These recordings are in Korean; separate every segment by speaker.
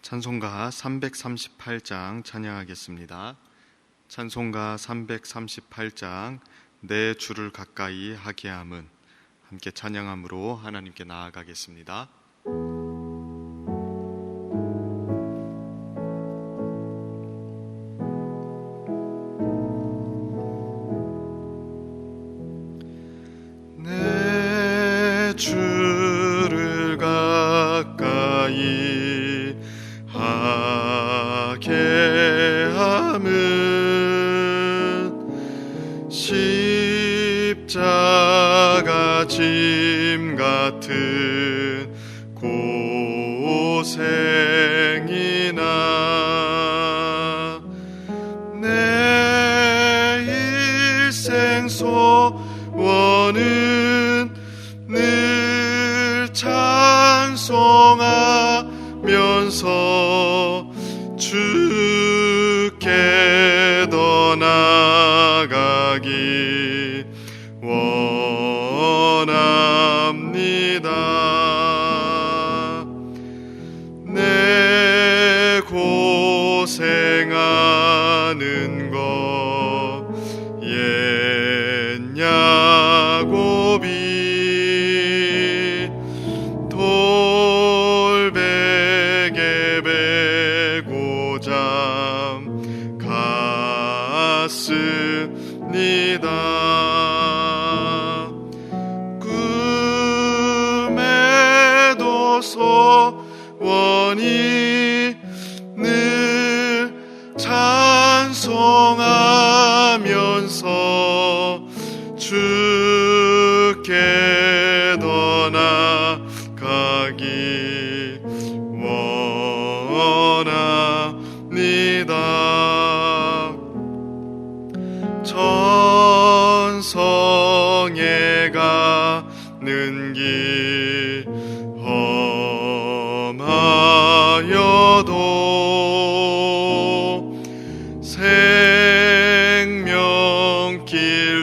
Speaker 1: 찬송가 338장 찬양하겠습니다. 찬송가 338장 내 주를 가까이 하게 함은, 함께 찬양함으로 하나님께 나아가겠습니다. 내 주를 가까이 하게 함은 십자가 짐 같은 고생이나 내 일생 소원은 늘 찬송하면서 주께 더 나아가기 원합니다. 내 고생하는 것 옛 야곱이 돌베개 베고 잠 갔습니다. 꿈에도 소원이 늘 찬송하면서 주께 더 나아가기 원합니다. 천성에 가는 길 험하여도 생명길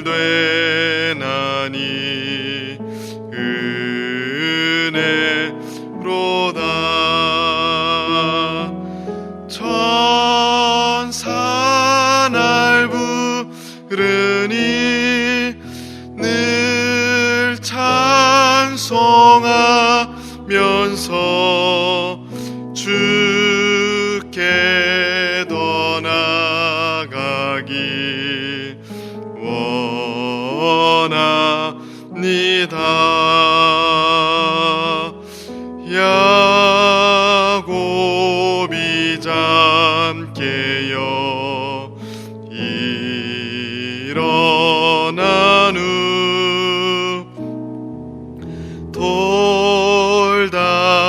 Speaker 1: 되나니 은혜로다. 천사 날 부르니 늘 찬송하면서 주께 더 나아가기 원합니다. 야곱이 잠 깨어 일어난 후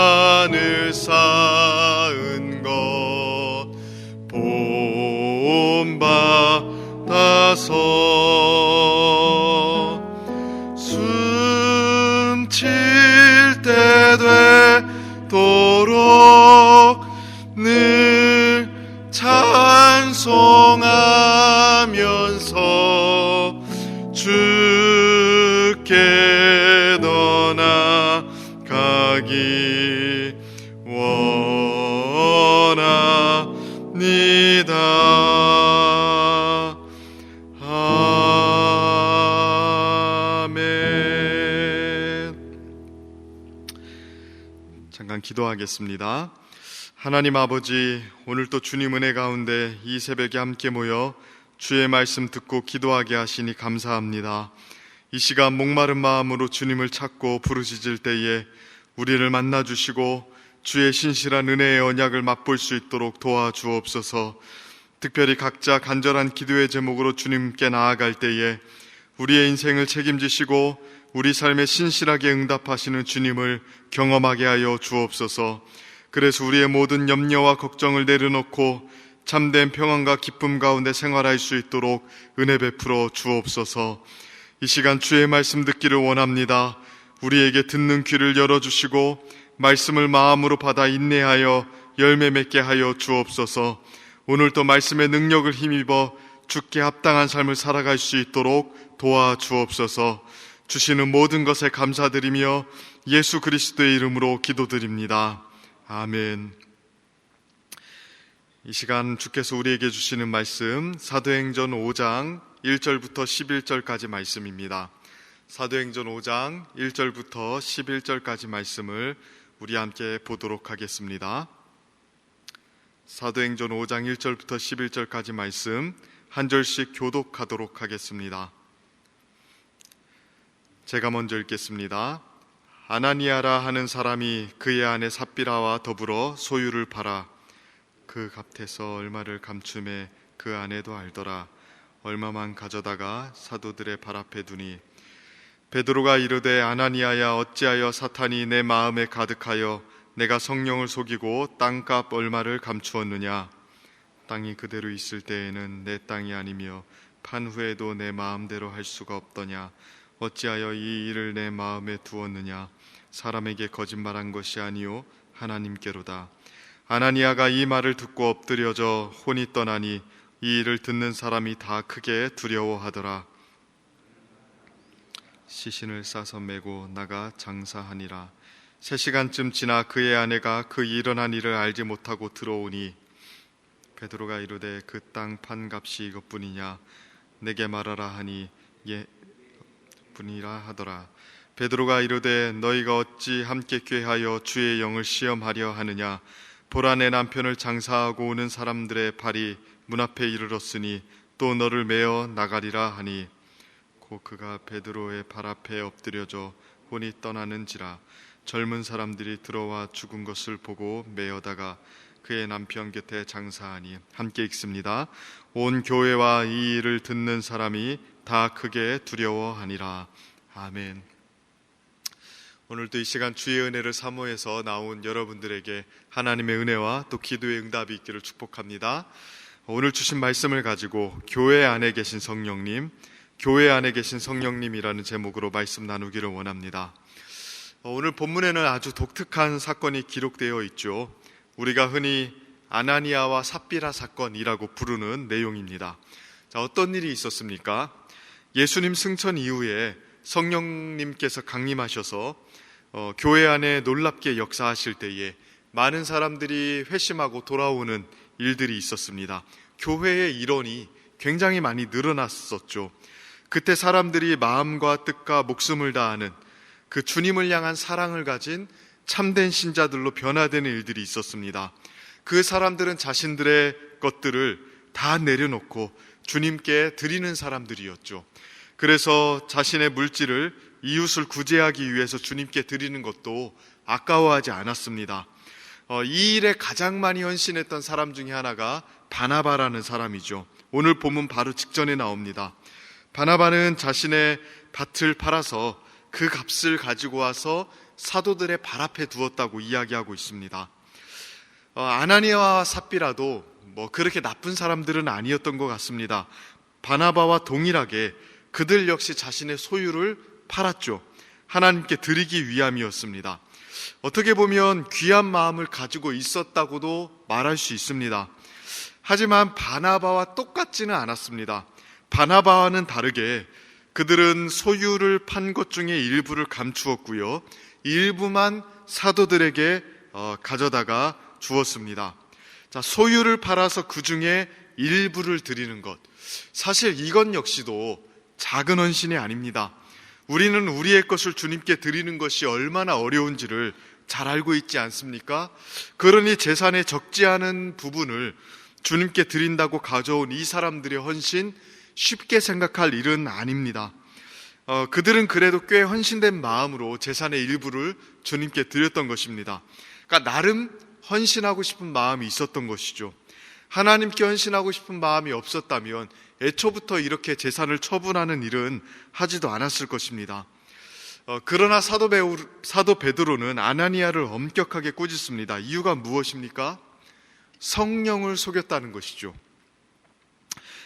Speaker 1: 돌단을 쌓은 것 본받아서 숨칠 때 되도록 늘 찬송하면서 주께 더 나아가기 원합니다. 아멘. 잠깐 기도하겠습니다. 하나님 아버지, 오늘도 주님 은혜 가운데 이 새벽에 함께 모여 주의 말씀 듣고 기도하게 하시니 감사합니다. 이 시간 목마른 마음으로 주님을 찾고 부르짖을 때에 우리를 만나주시고 주의 신실한 은혜의 언약을 맛볼 수 있도록 도와주옵소서. 특별히 각자 간절한 기도의 제목으로 주님께 나아갈 때에 우리의 인생을 책임지시고 우리 삶에 신실하게 응답하시는 주님을 경험하게 하여 주옵소서. 그래서 우리의 모든 염려와 걱정을 내려놓고 참된 평안과 기쁨 가운데 생활할 수 있도록 은혜 베풀어 주옵소서. 이 시간 주의 말씀 듣기를 원합니다. 우리에게 듣는 귀를 열어주시고 말씀을 마음으로 받아 인내하여 열매 맺게 하여 주옵소서. 오늘도 말씀의 능력을 힘입어 주께 합당한 삶을 살아갈 수 있도록 도와주옵소서. 주시는 모든 것에 감사드리며 예수 그리스도의 이름으로 기도드립니다. 아멘. 이 시간 주께서 우리에게 주시는 말씀 사도행전 5장 1절부터 11절까지 말씀입니다. 사도행전 5장 1절부터 11절까지 말씀을 우리 함께 보도록 하겠습니다. 사도행전 5장 1절부터 11절까지 말씀 한 절씩 교독하도록 하겠습니다. 제가 먼저 읽겠습니다. 아나니아라 하는 사람이 그의 아내 삽비라와 더불어 소유를 팔아 그 값에서 얼마를 감춤해 그 아내도 알더라. 얼마만 가져다가 사도들의 발 앞에 두니 베드로가 이르되 아나니아야 어찌하여 사탄이 내 마음에 가득하여 내가 성령을 속이고 땅값 얼마를 감추었느냐. 땅이 그대로 있을 때에는 내 땅이 아니며 판 후에도 내 마음대로 할 수가 없더냐. 어찌하여 이 일을 내 마음에 두었느냐. 사람에게 거짓말한 것이 아니요 하나님께로다. 아나니아가 이 말을 듣고 엎드려져 혼이 떠나니 이 일을 듣는 사람이 다 크게 두려워하더라. 시신을 싸서 메고 나가 장사하니라. 3시간쯤 지나 그의 아내가 그 일어난 일을 알지 못하고 들어오니 베드로가 이르되 그 땅 판 값이 이것뿐이냐. 내게 말하라 하니 예 뿐이라 하더라. 베드로가 이르되 너희가 어찌 함께 꾀하여 주의 영을 시험하려 하느냐. 보라 내 남편을 장사하고 오는 사람들의 발이 문 앞에 이르렀으니 또 너를 메어 나가리라 하니 곧 그가 베드로의 발 앞에 엎드려져 혼이 떠나는지라. 젊은 사람들이 들어와 죽은 것을 보고 메어다가 그의 남편 곁에 장사하니. 함께 읽습니다. 온 교회와 이 일을 듣는 사람이 다 크게 두려워하니라. 아멘. 오늘도 이 시간 주의 은혜를 사모해서 나온 여러분들에게 하나님의 은혜와 또 기도의 응답이 있기를 축복합니다. 오늘 주신 말씀을 가지고 교회 안에 계신 성령님, 교회 안에 계신 성령님이라는 제목으로 말씀 나누기를 원합니다. 오늘 본문에는 아주 독특한 사건이 기록되어 있죠. 우리가 흔히 아나니아와 삽비라 사건이라고 부르는 내용입니다. 자, 어떤 일이 있었습니까? 예수님 승천 이후에 성령님께서 강림하셔서 교회 안에 놀랍게 역사하실 때에 많은 사람들이 회심하고 돌아오는 일들이 있었습니다. 교회의 일원이 굉장히 많이 늘어났었죠. 그때 사람들이 마음과 뜻과 목숨을 다하는 그 주님을 향한 사랑을 가진 참된 신자들로 변화되는 일들이 있었습니다. 그 사람들은 자신들의 것들을 다 내려놓고 주님께 드리는 사람들이었죠. 그래서 자신의 물질을 이웃을 구제하기 위해서 주님께 드리는 것도 아까워하지 않았습니다. 이 일에 가장 많이 헌신했던 사람 중에 하나가 바나바라는 사람이죠. 오늘 본문 바로 직전에 나옵니다. 바나바는 자신의 밭을 팔아서 그 값을 가지고 와서 사도들의 발 앞에 두었다고 이야기하고 있습니다. 아나니아와 삽비라도 그렇게 나쁜 사람들은 아니었던 것 같습니다. 바나바와 동일하게 그들 역시 자신의 소유를 팔았죠. 하나님께 드리기 위함이었습니다. 어떻게 보면 귀한 마음을 가지고 있었다고도 말할 수 있습니다. 하지만 바나바와 똑같지는 않았습니다. 바나바와는 다르게 그들은 소유를 판 것 중에 일부를 감추었고요, 일부만 사도들에게 가져다가 주었습니다. 자, 소유를 팔아서 그 중에 일부를 드리는 것, 사실 이건 역시도 작은 헌신이 아닙니다. 우리는 우리의 것을 주님께 드리는 것이 얼마나 어려운지를 잘 알고 있지 않습니까? 그러니 재산에 적지 않은 부분을 주님께 드린다고 가져온 이 사람들의 헌신, 쉽게 생각할 일은 아닙니다. 그들은 그래도 꽤 헌신된 마음으로 재산의 일부를 주님께 드렸던 것입니다. 그러니까 나름 헌신하고 싶은 마음이 있었던 것이죠. 하나님께 헌신하고 싶은 마음이 없었다면 애초부터 이렇게 재산을 처분하는 일은 하지도 않았을 것입니다. 그러나 사도 베드로는 아나니아를 엄격하게 꾸짖습니다. 이유가 무엇입니까? 성령을 속였다는 것이죠.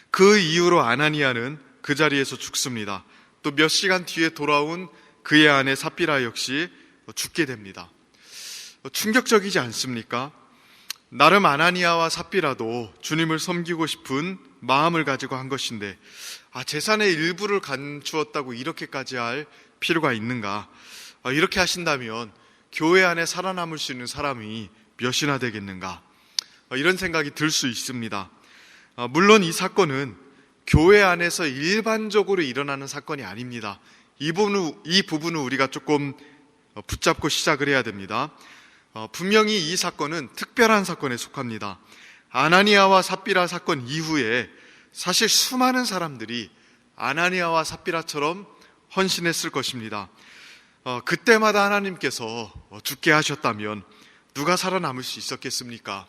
Speaker 1: 그 이후로 아나니아는 그 자리에서 죽습니다. 또 몇 시간 뒤에 돌아온 그의 아내 삽비라 역시 죽게 됩니다. 충격적이지 않습니까? 나름 아나니아와 삽비라도 주님을 섬기고 싶은 마음을 가지고 한 것인데, 재산의 일부를 감추었다고 이렇게까지 할 필요가 있는가? 이렇게 하신다면 교회 안에 살아남을 수 있는 사람이 몇이나 되겠는가? 이런 생각이 들 수 있습니다. 물론 이 사건은 교회 안에서 일반적으로 일어나는 사건이 아닙니다. 이 부분은 우리가 조금 붙잡고 시작을 해야 됩니다. 분명히 이 사건은 특별한 사건에 속합니다. 아나니아와 삽비라 사건 이후에 사실 수많은 사람들이 아나니아와 삽비라처럼 헌신했을 것입니다. 그때마다 하나님께서 죽게 하셨다면 누가 살아남을 수 있었겠습니까?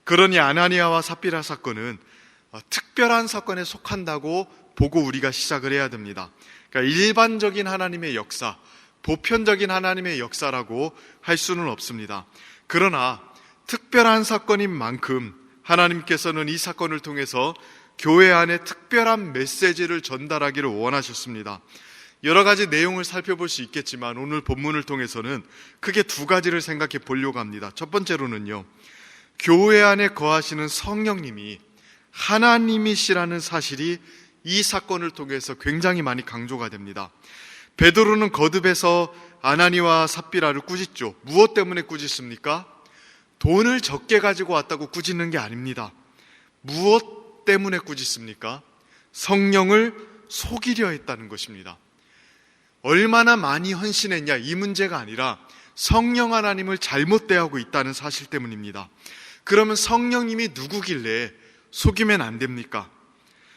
Speaker 1: 그러니 아나니아와 삽비라 사건은 특별한 사건에 속한다고 보고 우리가 시작을 해야 됩니다. 그러니까 일반적인 하나님의 역사, 보편적인 하나님의 역사라고 할 수는 없습니다. 그러나 특별한 사건인 만큼 하나님께서는 이 사건을 통해서 교회 안에 특별한 메시지를 전달하기를 원하셨습니다. 여러 가지 내용을 살펴볼 수 있겠지만 오늘 본문을 통해서는 크게 두 가지를 생각해 보려고 합니다. 첫 번째로는요, 교회 안에 거하시는 성령님이 하나님이시라는 사실이 이 사건을 통해서 굉장히 많이 강조가 됩니다. 베드로는 거듭해서 아나니와 삽비라를 꾸짖죠. 무엇 때문에 꾸짖습니까? 돈을 적게 가지고 왔다고 꾸짖는 게 아닙니다. 무엇 때문에 꾸짖습니까? 성령을 속이려 했다는 것입니다. 얼마나 많이 헌신했냐 이 문제가 아니라 성령 하나님을 잘못 대하고 있다는 사실 때문입니다. 그러면 성령님이 누구길래 속이면 안 됩니까?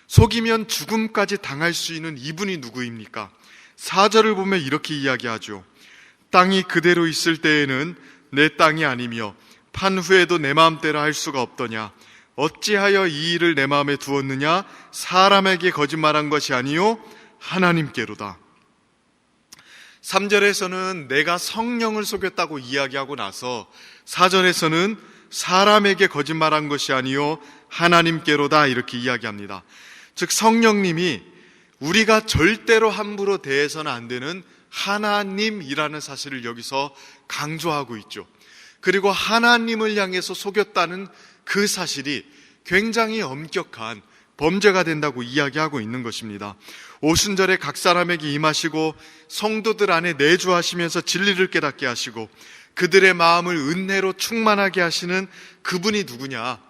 Speaker 1: 속이면 죽음까지 당할 수 있는 이분이 누구입니까? 4절을 보면 이렇게 이야기하죠. 땅이 그대로 있을 때에는 내 땅이 아니며 판 후에도 내 마음대로 할 수가 없더냐. 어찌하여 이 일을 내 마음에 두었느냐. 사람에게 거짓말한 것이 아니요 하나님께로다. 3절에서는 내가 성령을 속였다고 이야기하고 나서 4절에서는 사람에게 거짓말한 것이 아니요 하나님께로다 이렇게 이야기합니다. 즉 성령님이 우리가 절대로 함부로 대해서는 안 되는 하나님이라는 사실을 여기서 강조하고 있죠. 그리고 하나님을 향해서 속였다는 그 사실이 굉장히 엄격한 범죄가 된다고 이야기하고 있는 것입니다. 오순절에 각 사람에게 임하시고 성도들 안에 내주하시면서 진리를 깨닫게 하시고 그들의 마음을 은혜로 충만하게 하시는 그분이 누구냐?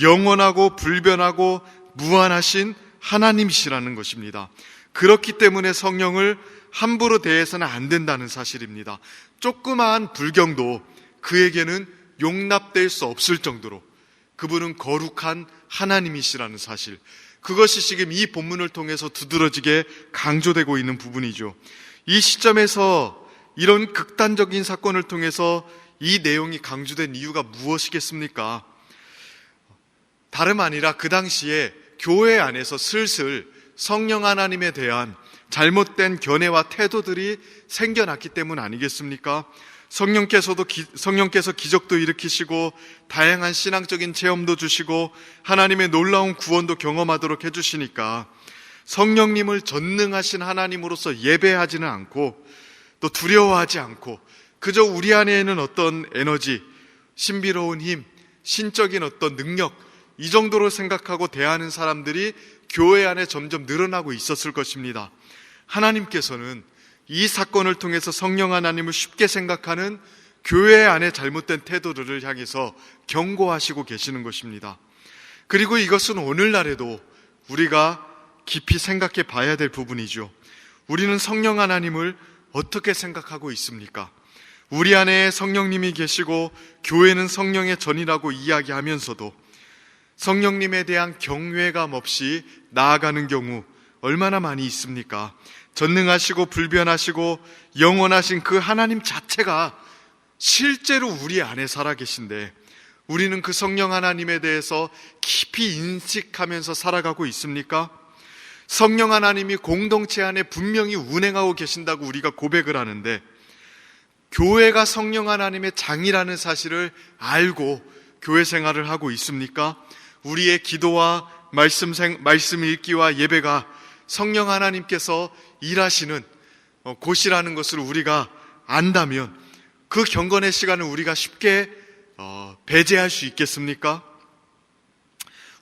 Speaker 1: 영원하고 불변하고 무한하신 하나님이시라는 것입니다. 그렇기 때문에 성령을 함부로 대해서는 안 된다는 사실입니다. 조그마한 불경도 그에게는 용납될 수 없을 정도로 그분은 거룩한 하나님이시라는 사실, 그것이 지금 이 본문을 통해서 두드러지게 강조되고 있는 부분이죠. 이 시점에서 이런 극단적인 사건을 통해서 이 내용이 강조된 이유가 무엇이겠습니까? 다름 아니라 그 당시에 교회 안에서 슬슬 성령 하나님에 대한 잘못된 견해와 태도들이 생겨났기 때문 아니겠습니까? 성령께서 기적도 일으키시고 다양한 신앙적인 체험도 주시고 하나님의 놀라운 구원도 경험하도록 해주시니까 성령님을 전능하신 하나님으로서 예배하지는 않고 또 두려워하지 않고 그저 우리 안에는 어떤 에너지, 신비로운 힘, 신적인 어떤 능력 이 정도로 생각하고 대하는 사람들이 교회 안에 점점 늘어나고 있었을 것입니다. 하나님께서는 이 사건을 통해서 성령 하나님을 쉽게 생각하는 교회 안의 잘못된 태도들을 향해서 경고하시고 계시는 것입니다. 그리고 이것은 오늘날에도 우리가 깊이 생각해 봐야 될 부분이죠. 우리는 성령 하나님을 어떻게 생각하고 있습니까? 우리 안에 성령님이 계시고 교회는 성령의 전이라고 이야기하면서도 성령님에 대한 경외감 없이 나아가는 경우 얼마나 많이 있습니까? 전능하시고 불변하시고 영원하신 그 하나님 자체가 실제로 우리 안에 살아계신데 우리는 그 성령 하나님에 대해서 깊이 인식하면서 살아가고 있습니까? 성령 하나님이 공동체 안에 분명히 운행하고 계신다고 우리가 고백을 하는데 교회가 성령 하나님의 장이라는 사실을 알고 교회 생활을 하고 있습니까? 우리의 기도와 말씀 읽기와 예배가 성령 하나님께서 일하시는 곳이라는 것을 우리가 안다면 그 경건의 시간을 우리가 쉽게 배제할 수 있겠습니까?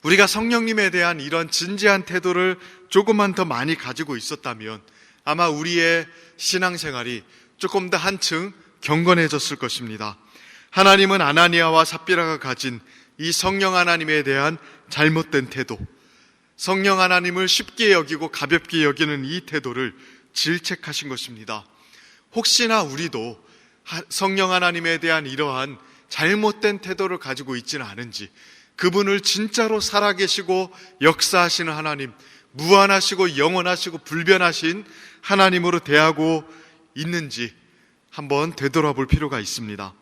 Speaker 1: 우리가 성령님에 대한 이런 진지한 태도를 조금만 더 많이 가지고 있었다면 아마 우리의 신앙생활이 조금 더 한층 경건해졌을 것입니다. 하나님은 아나니아와 삽비라가 가진 이 성령 하나님에 대한 잘못된 태도, 성령 하나님을 쉽게 여기고 가볍게 여기는 이 태도를 질책하신 것입니다. 혹시나 우리도 성령 하나님에 대한 이러한 잘못된 태도를 가지고 있지는 않은지, 그분을 진짜로 살아계시고 역사하시는 하나님, 무한하시고 영원하시고 불변하신 하나님으로 대하고 있는지 한번 되돌아볼 필요가 있습니다.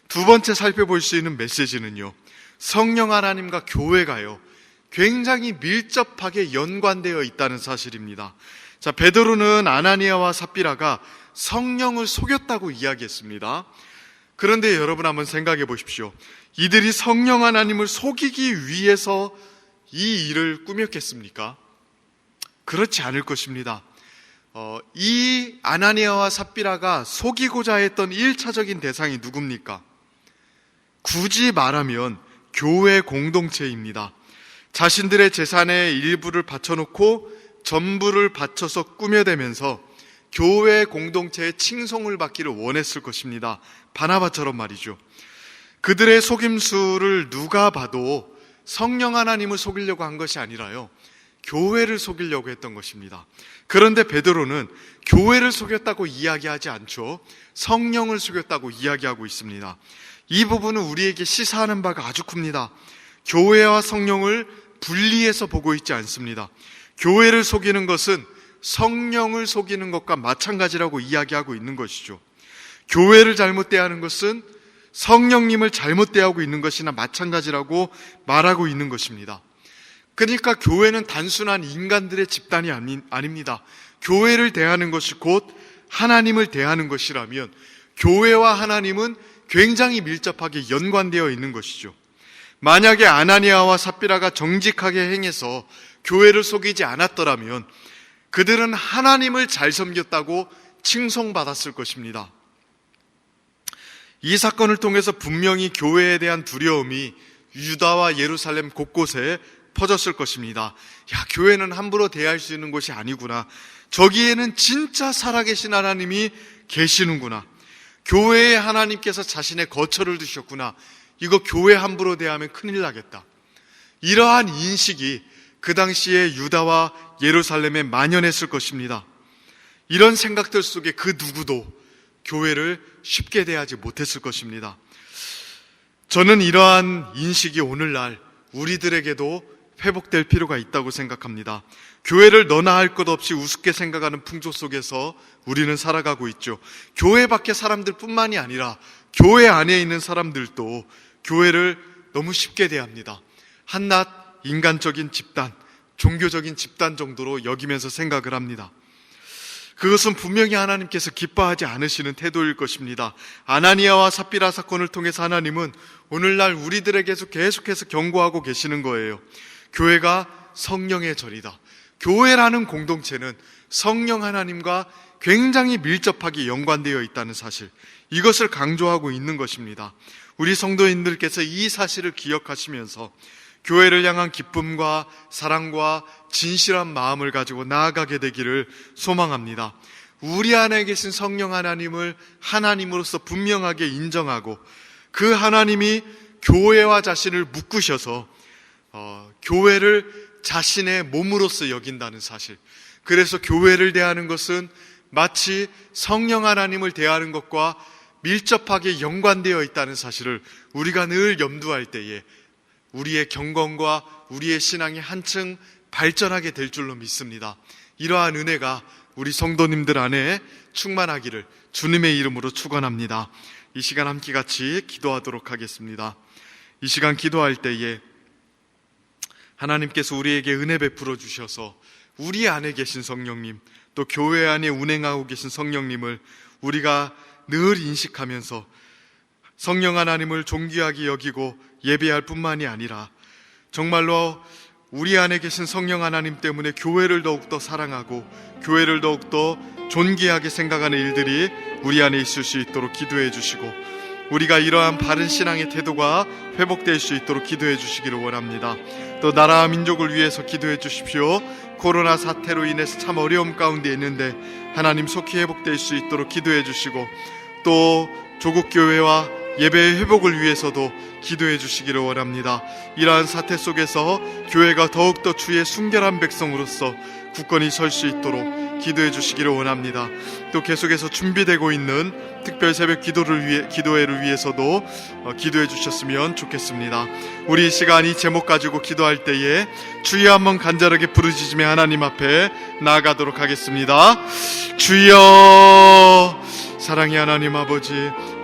Speaker 1: 두 번째 살펴볼 수 있는 메시지는요, 성령 하나님과 교회가요 굉장히 밀접하게 연관되어 있다는 사실입니다. 자, 베드로는 아나니아와 삽비라가 성령을 속였다고 이야기했습니다. 그런데 여러분 한번 생각해 보십시오. 이들이 성령 하나님을 속이기 위해서 이 일을 꾸몄겠습니까? 그렇지 않을 것입니다. 이 아나니아와 삽비라가 속이고자 했던 1차적인 대상이 누굽니까? 굳이 말하면 교회 공동체입니다. 자신들의 재산의 일부를 바쳐놓고 전부를 바쳐서 꾸며대면서 교회 공동체의 칭송을 받기를 원했을 것입니다. 바나바처럼 말이죠. 그들의 속임수를 누가 봐도 성령 하나님을 속이려고 한 것이 아니라요, 교회를 속이려고 했던 것입니다. 그런데 베드로는 교회를 속였다고 이야기하지 않죠. 성령을 속였다고 이야기하고 있습니다. 이 부분은 우리에게 시사하는 바가 아주 큽니다. 교회와 성령을 분리해서 보고 있지 않습니다. 교회를 속이는 것은 성령을 속이는 것과 마찬가지라고 이야기하고 있는 것이죠. 교회를 잘못 대하는 것은 성령님을 잘못 대하고 있는 것이나 마찬가지라고 말하고 있는 것입니다. 그러니까 교회는 단순한 인간들의 집단이 아닙니다. 교회를 대하는 것이 곧 하나님을 대하는 것이라면 교회와 하나님은 굉장히 밀접하게 연관되어 있는 것이죠. 만약에 아나니아와 삽비라가 정직하게 행해서 교회를 속이지 않았더라면 그들은 하나님을 잘 섬겼다고 칭송받았을 것입니다. 이 사건을 통해서 분명히 교회에 대한 두려움이 유다와 예루살렘 곳곳에 퍼졌을 것입니다. 야, 교회는 함부로 대할 수 있는 곳이 아니구나. 저기에는 진짜 살아계신 하나님이 계시는구나. 교회에 하나님께서 자신의 거처를 두셨구나. 이거 교회 함부로 대하면 큰일 나겠다. 이러한 인식이 그 당시에 유다와 예루살렘에 만연했을 것입니다. 이런 생각들 속에 그 누구도 교회를 쉽게 대하지 못했을 것입니다. 저는 이러한 인식이 오늘날 우리들에게도 회복될 필요가 있다고 생각합니다. 교회를 너나 할 것 없이 우습게 생각하는 풍조 속에서 우리는 살아가고 있죠. 교회 밖의 사람들 뿐만이 아니라 교회 안에 있는 사람들도 교회를 너무 쉽게 대합니다. 한낱 인간적인 집단, 종교적인 집단 정도로 여기면서 생각을 합니다. 그것은 분명히 하나님께서 기뻐하지 않으시는 태도일 것입니다. 아나니아와 삽비라 사건을 통해서 하나님은 오늘날 우리들에게서 계속해서 경고하고 계시는 거예요. 교회가 성령의 절이다. 교회라는 공동체는 성령 하나님과 굉장히 밀접하게 연관되어 있다는 사실, 이것을 강조하고 있는 것입니다. 우리 성도인들께서 이 사실을 기억하시면서 교회를 향한 기쁨과 사랑과 진실한 마음을 가지고 나아가게 되기를 소망합니다. 우리 안에 계신 성령 하나님을 하나님으로서 분명하게 인정하고 그 하나님이 교회와 자신을 묶으셔서 교회를 자신의 몸으로서 여긴다는 사실, 그래서 교회를 대하는 것은 마치 성령 하나님을 대하는 것과 밀접하게 연관되어 있다는 사실을 우리가 늘 염두할 때에 우리의 경건과 우리의 신앙이 한층 발전하게 될 줄로 믿습니다. 이러한 은혜가 우리 성도님들 안에 충만하기를 주님의 이름으로 축원합니다. 이 시간 함께 같이 기도하도록 하겠습니다. 이 시간 기도할 때에 하나님께서 우리에게 은혜 베풀어 주셔서 우리 안에 계신 성령님, 또 교회 안에 운행하고 계신 성령님을 우리가 늘 인식하면서 성령 하나님을 존귀하게 여기고 예배할 뿐만이 아니라 정말로 우리 안에 계신 성령 하나님 때문에 교회를 더욱더 사랑하고 교회를 더욱더 존귀하게 생각하는 일들이 우리 안에 있을 수 있도록 기도해 주시고, 우리가 이러한 바른 신앙의 태도가 회복될 수 있도록 기도해 주시기를 원합니다. 또 나라와 민족을 위해서 기도해 주십시오. 코로나 사태로 인해서 참 어려움 가운데 있는데 하나님 속히 회복될 수 있도록 기도해 주시고, 또 조국 교회와 예배의 회복을 위해서도 기도해 주시기를 원합니다. 이러한 사태 속에서 교회가 더욱더 주의 순결한 백성으로서 굳건히 설 수 있도록 기도해 주시기를 원합니다. 또 계속해서 준비되고 있는 특별 새벽 기도회를 위해서도 기도해 주셨으면 좋겠습니다. 우리 이 시간 이 제목 가지고 기도할 때에 주여 한번 간절하게 부르짖으며 하나님 앞에 나아가도록 하겠습니다. 주여, 사랑의 하나님 아버지,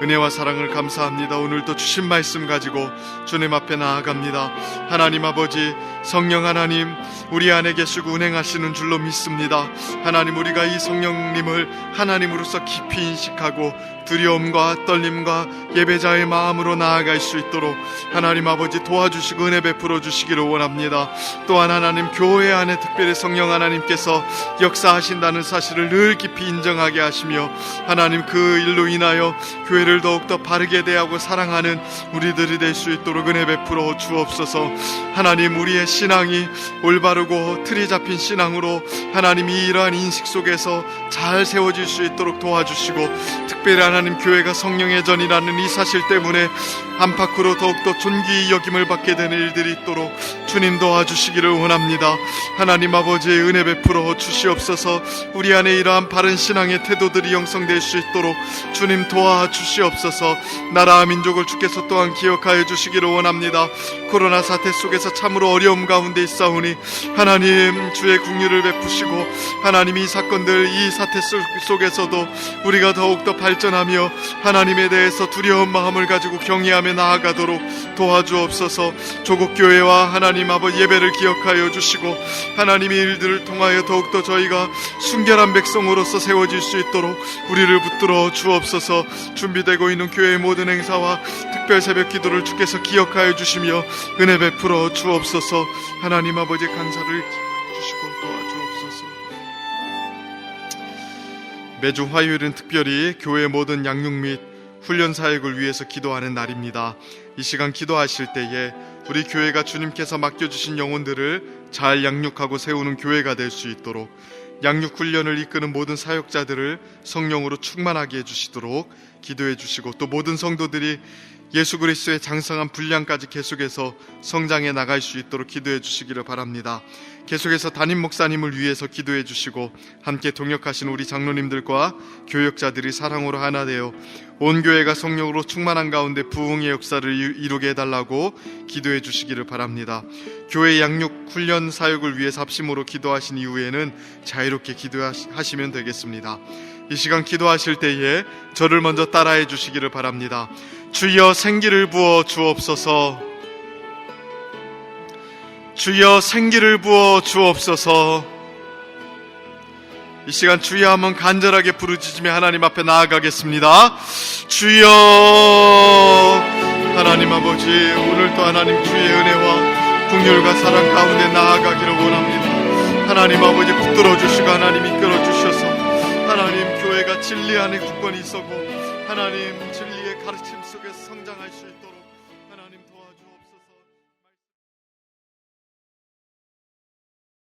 Speaker 1: 은혜와 사랑을 감사합니다. 오늘도 주신 말씀 가지고 주님 앞에 나아갑니다. 하나님 아버지, 성령 하나님, 우리 안에 계시고 운행하시는 줄로 믿습니다. 하나님, 우리가 이 성령님을 하나님으로서 깊이 인식하고 두려움과 떨림과 예배자의 마음으로 나아갈 수 있도록 하나님 아버지 도와주시고 은혜 베풀어 주시기를 원합니다. 또한 하나님, 교회 안에 특별히 성령 하나님께서 역사하신다는 사실을 늘 깊이 인정하게 하시며 하나님, 그 일로 인하여 교회를 더욱더 바르게 대하고 사랑하는 우리들이 될 수 있도록 은혜 베풀어 주옵소서. 하나님, 우리의 신앙이 올바르고 틀이 잡힌 신앙으로 하나님이 이러한 인식 속에서 잘 세워질 수 있도록 도와주시고, 특별히 하나님, 교회가 성령의 전이라는 이 사실 때문에 안팎으로 더욱더 존귀히 여김을 받게 되는 일들이 있도록 주님 도와주시기를 원합니다. 하나님 아버지의 은혜 베풀어 주시옵소서. 우리 안에 이러한 바른 신앙의 태도들이 형성될 수 있도록 주님 도와주시옵소서. 나라와 민족을 주께서 또한 기억하여 주시기를 원합니다. 코로나 사태 속에서 참으로 어려움 가운데 있사오니 하나님, 주의 긍휼을 베푸시고 하나님, 이 사건들, 이 사태 속에서도 우리가 더욱더 발전하며 하나님에 대해서 두려운 마음을 가지고 경외하며 나아가도록 도와주옵소서. 조국교회와 하나님 아버지 예배를 기억하여 주시고 하나님의 일들을 통하여 더욱더 저희가 순결한 백성으로서 세워질 수 있도록 우리를 붙들어 주옵소서. 준비되고 있는 교회의 모든 행사와 특별 새벽 기도를 주께서 기억하여 주시며 은혜 베풀어 주옵소서. 하나님 아버지, 간사를 주시고 도와주옵소서. 매주 화요일은 특별히 교회 모든 양육 및 훈련 사역을 위해서 기도하는 날입니다. 이 시간 기도하실 때에 우리 교회가 주님께서 맡겨주신 영혼들을 잘 양육하고 세우는 교회가 될 수 있도록, 양육 훈련을 이끄는 모든 사역자들을 성령으로 충만하게 해주시도록 기도해 주시고, 또 모든 성도들이 예수 그리스도의 장성한 분량까지 계속해서 성장해 나갈 수 있도록 기도해 주시기를 바랍니다. 계속해서 담임 목사님을 위해서 기도해 주시고, 함께 동역하신 우리 장로님들과 교역자들이 사랑으로 하나 되어 온 교회가 성령으로 충만한 가운데 부흥의 역사를 이루게 해달라고 기도해 주시기를 바랍니다. 교회 양육 훈련 사역을 위해서 합심으로 기도하신 이후에는 자유롭게 기도하시면 되겠습니다. 이 시간 기도하실 때에 저를 먼저 따라해 주시기를 바랍니다. 주여, 생기를 부어 주옵소서. 주여, 생기를 부어 주옵소서. 이 시간 주여 한번 간절하게 부르짖으며 하나님 앞에 나아가겠습니다. 주여, 하나님 아버지, 오늘도 하나님 주의 은혜와 긍휼과 사랑 가운데 나아가기를 원합니다. 하나님 아버지, 붙들어 주시고 하나님 이끌어 주셔서 하나님, 교회가 진리 안에 굳건히 서고 하나님 진리의 가르침 속에서 성장할 수 있도록